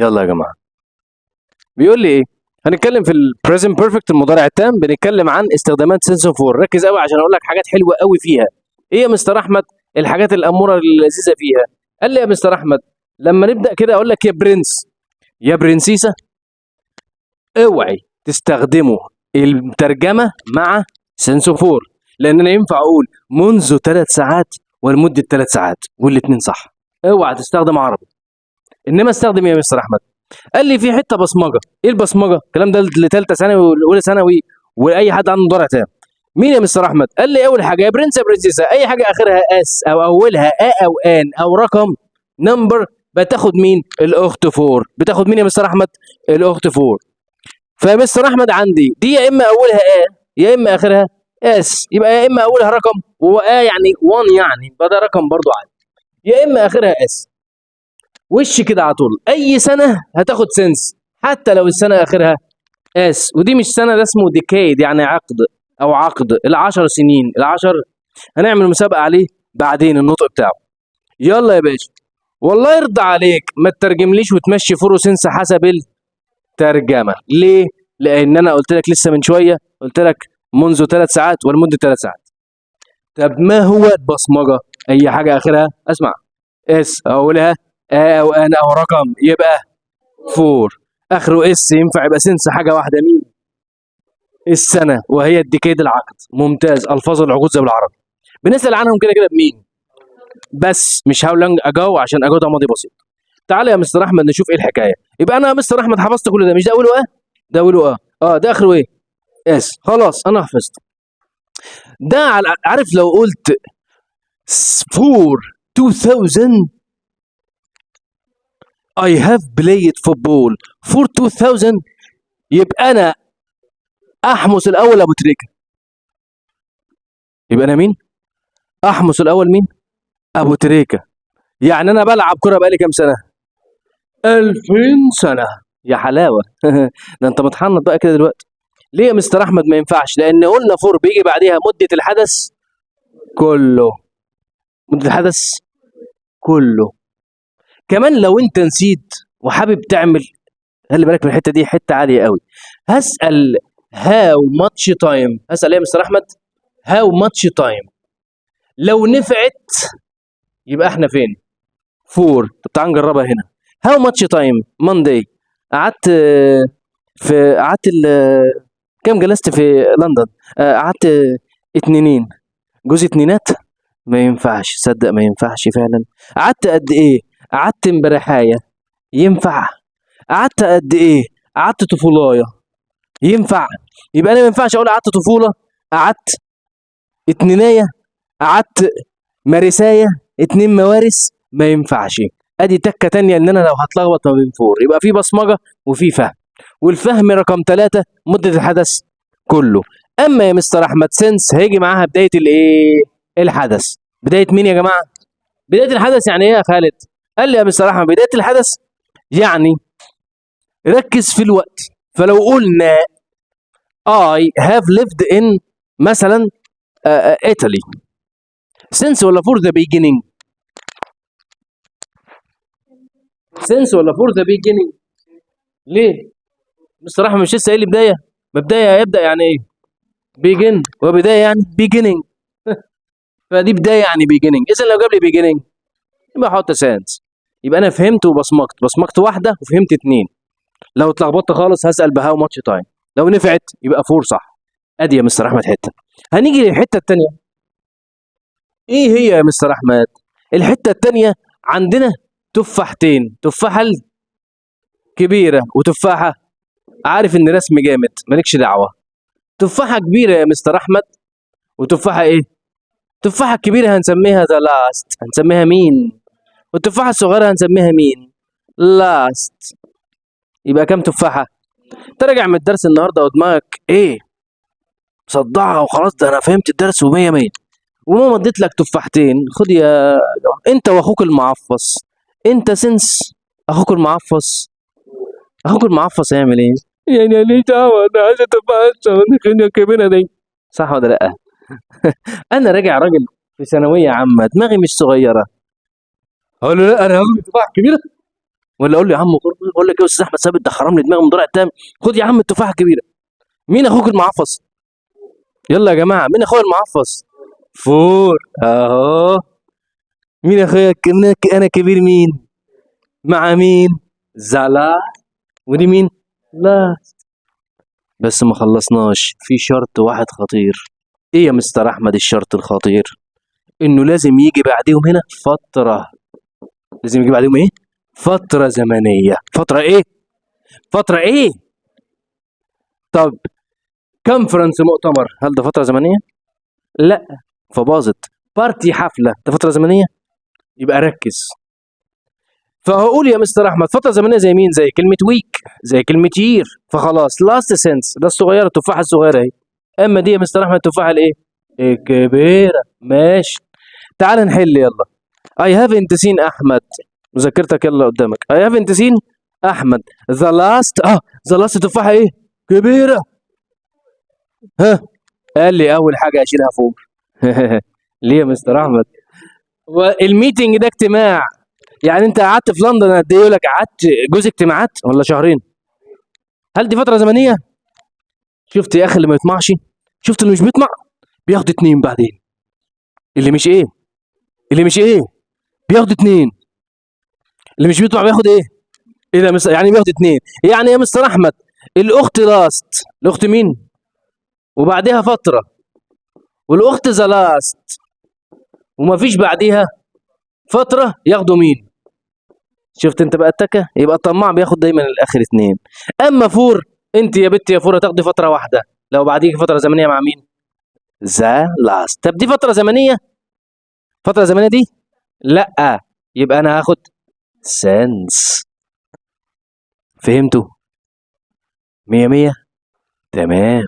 يلا يا جماعه، بيقول لي ايه؟ هنتكلم في البريزنت بيرفكت المضارع التام، بنتكلم عن استخدامات سنس اوف فور. ركز قوي عشان اقول لك حاجات حلوه قوي فيها. ايه يا مستر احمد الحاجات الاموره اللذيذه فيها؟ قال لي يا مستر احمد لما نبدا كده اقول لك يا برنس يا برنسيسه، اوعي تستخدموا الترجمه مع سنس اوف فور، لان انا ينفع اقول منذ 3 ساعات ولمده 3 ساعات والاثنين صح. اوعى تستخدم عربي، انما استخدم إيه يا مستر احمد؟ قال لي في حته بصمجه. ايه البصمجه؟ الكلام ده لثالثه ثانوي واولى ثانوي واي حد عنده مضارع تام. مين يا مستر احمد؟ قال لي اول حاجه يا برنس يا برنسيسه، اي حاجه اخرها اس او اولها او ان او رقم نمبر بتاخد مين؟ الاخت فور. بتاخد مين يا مستر احمد؟ الاخت فور. فيا مستر احمد عندي دي يا اما اولها يا اما اخرها اس، يبقى يا اما اولها رقم يعني 1 يعني يبقى ده رقم برضو عادي، يا اما اخرها اس. وش كده على طول اي سنه هتاخد سنس حتى لو السنه اخرها اس. ودي مش سنه، ده اسمه ديكيد يعني عقد او عقد. ال10 سنين هنعمل مسابقه عليه بعدين النطق بتاعه. يلا يا باشا، والله يرضى عليك ما تترجمليش وتمشي فورو سنس حسب الترجمه. ليه؟ لان انا قلت لك لسه من شويه، قلت لك منذ 3 ساعات ولمده 3 ساعات. طب ما هو البصمجه؟ اي حاجه اخرها اسمع اس اولها او ان او رقم يبقى فور، اخره اس ينفع يبقى سنس حاجه واحده. مين؟ السنه، وهي الديكيد العقد. ممتاز. الفاظ العقود زي بالعربي بنسال عنهم كده كده بمين؟ بس مش هاو لونج اجو عشان اجو ده ماضي بسيط. تعالى يا مستر احمد نشوف ايه الحكايه. يبقى انا يا مستر احمد حفظت كل ده، مش ده اوله ده اوله ده اخره ايه؟ اس. خلاص انا حفظت ده. عارف لو قلت فور 2000 I have played football for 2000، يبقى انا احمس الاول ابو تريكه. يبقى انا مين؟ احمس الاول مين؟ ابو تريكه. يعني انا بلعب كره بقالي كام سنه؟ 2000 سنه. يا حلاوه ده انت متحنط بقى كده دلوقتي. ليه يا مستر احمد ما ينفعش؟ لان قلنا فور بيجي بعديها مده الحدث كله. مده الحدث كله. كمان لو انت نسيت وحابب تعمل، خلي بالك من الحته دي، حته عاليه قوي. هسال هاو ماتش تايم. هسال ايه يا مستر احمد؟ هاو ماتش تايم. لو نفعت يبقى احنا فين؟ فور. طب تعال نجربها هنا. هاو ماتش تايم مانداي. قعدت قعدت كام جلست في لندن؟ قعدت اتنينين. جوز اتنينات؟ ما ينفعش، صدق ما ينفعش فعلا. قعدت قد ايه؟ قعدت امبارحايه. ينفع؟ قعدت قد ايه؟ قعدت طفولايه. ينفع؟ يبقى انا ما ينفعش اقول قعدت طفوله، قعدت اتنينايه، قعدت مارسايه، 2 موارس. ما ينفعش. ادي تكه تانية ان انا لو هتلخبط ما بين فور يبقى في بصمجه وفي فهم. والفهم رقم 3 مده الحدث كله. اما يا مستر احمد سنس هيجي معاها بدايه الايه؟ الحدث. بدايه مين يا جماعه؟ بدايه الحدث يعني ايه يا خالد؟ قال لي يا مستر احمد بدايه الحدث يعني ركز في الوقت. فلو قلنا I have lived in مثلا Italy، since ولا for the beginning؟ since ولا for the beginning؟ ليه؟ مستر احمد مش لسه قايل لي بدايه؟ ما بدايه يبدا يعني ايه؟ begin، وبدايه يعني beginning فدي بدايه يعني beginning. اذا لو جاب لي beginning يبقى احط since. يبقى انا فهمت بصمجت واحده وفهمت 2. لو اتلخبطت خالص هسال بهاو ماتش تايم. لو نفعت يبقى فور صح. ادي يا مستر احمد حته. هنيجي للحته الثانيه. ايه هي يا مستر احمد؟ الحته الثانيه عندنا تفاحتين، تفاحه كبيره وتفاحه، عارف ان رسم جامد مالكش دعوه. تفاحه كبيره يا مستر احمد وتفاحه ايه؟ التفاحه الكبيره هنسميها ذا لاست. هنسميها مين؟ والتفاحه الصغيره هنسميها مين؟ لاست. يبقى كام تفاحه؟ انت راجع من الدرس النهارده ودماغك ايه؟ صدعها وخلاص. ده انا فهمت الدرس ومية مية، وماما اديت لك تفاحتين. خد يا انت واخوك المعفص. انت سنس اخوك المعفص. اخوك المعفص هيعمل ايه؟ يعني ليه دعوه؟ انا عايز اتفاحه كبيره دي، صح ولا لا؟ انا راجع راجل في ثانويه عامه، دماغي مش صغيره. اقول له لا انا هاخد تفاحه كبيره؟ ولا اقول له يا عم بقول لك ايه يا استاذ احمد ثابت ده حرام لي دماغي مضارع تام، خد يا عم التفاحه الكبيره. مين اخوك المعفص؟ يلا يا جماعه مين اخويا المعفص؟ فور اهو. مين اخويا انا كبير مين؟ مع مين؟ زعلا. ودي مين؟ لا. بس ما خلصناش، في شرط واحد خطير. ايه يا مستر احمد الشرط الخطير؟ انه لازم يجي بعديهم هنا فتره. لازم يجي بعديهم ايه؟ فتره زمنيه. فتره ايه؟ فتره ايه؟ طب كونفرنس مؤتمر، هل ده فتره زمنيه؟ لا. فباظت. بارتي حفله، ده فتره زمنيه؟ يبقى ركز. فهقول يا مستر احمد فتره زمنيه زي مين؟ زي كلمه ويك، زي كلمه يير. فخلاص لاست سنس ده الصغيره، التفاحه الصغيره اهي. اما دي يا مستر احمد التفاحه الايه؟ الكبيره. ماشي. تعال نحل يلا. I haven't seen أحمد. مذاكرتك يلا قدامك. I haven't seen أحمد. The last the last تفاحة إيه؟ كبيرة. ها؟ قال لي أول حاجة أشيلها فوق. ليه يا مستر أحمد؟ الميتنج ده اجتماع. يعني أنت قعدت في لندن قد إيه؟ يقول لك قعدت جوز اجتماعات ولا شهرين؟ هل دي فترة زمنية؟ شفت يا أخي اللي ما يطمعش؟ شفت اللي مش بيطمع؟ بياخد اتنين بعدين. اللي مش إيه؟ اللي مش إيه؟ بياخد اتنين. اللي مش بيطمع بياخد إيه؟ ايه ده يعني بياخد اتنين. يعني يا مستر احمد الاخت لاست، الاخت مين؟ وبعدها فتره. والاخت ذا لاست ومفيش بعديها فتره، ياخدوا مين؟ شفت انت بقى التكه؟ يبقى الطماع بياخد دايما الاخر اتنين. اما فور، انت يا بنت يا فور هتاخدي فتره واحده لو بعديك فتره زمنيه مع مين؟ ذا لاست. طب دي فتره زمنيه؟ فتره زمنيه دي؟ لا. يبقى انا هاخد سنس. فهمتوا؟ مية مية. تمام.